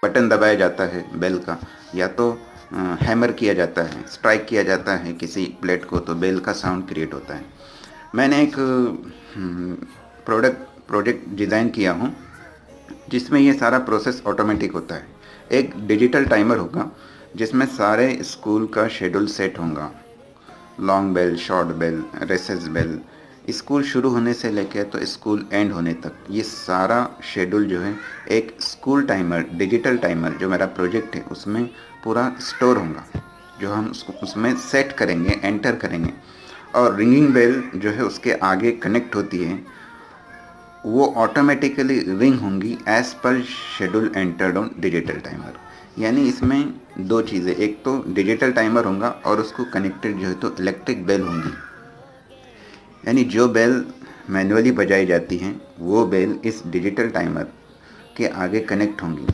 Button दबाया जाता है बेल का, या तो हैमर किया जाता है, स्ट्राइक किया जाता है किसी प्लेट को, तो बेल का साउंड क्रिएट होता है। मैंने एक प्रोजेक्ट डिज़ाइन किया हूँ जिसमें ये सारा प्रोसेस ऑटोमेटिक होता है। एक डिजिटल टाइमर होगा जिसमें सारे स्कूल का शेड्यूल सेट होगा, long bell, short bell, recess bell, school शुरू होने से लेकर तो स्कूल एंड होने तक ये सारा शेड्यूल जो है एक स्कूल टाइमर, डिजिटल टाइमर जो मेरा प्रोजेक्ट है उसमें पूरा स्टोर होगा, जो हम उसको उसमें सेट करेंगे, एंटर करेंगे। और रिंगिंग बेल जो है उसके आगे कनेक्ट होती है, वो ऑटोमेटिकली रिंग होंगी as per schedule entered on digital timer. यानी इसमें दो चीज़ें, एक तो डिजिटल टाइमर होगा और उसको कनेक्टेड जो है तो इलेक्ट्रिक बेल होंगी। यानी जो बेल मैनुअली बजाई जाती हैं वो बेल इस डिजिटल टाइमर के आगे कनेक्ट होंगी।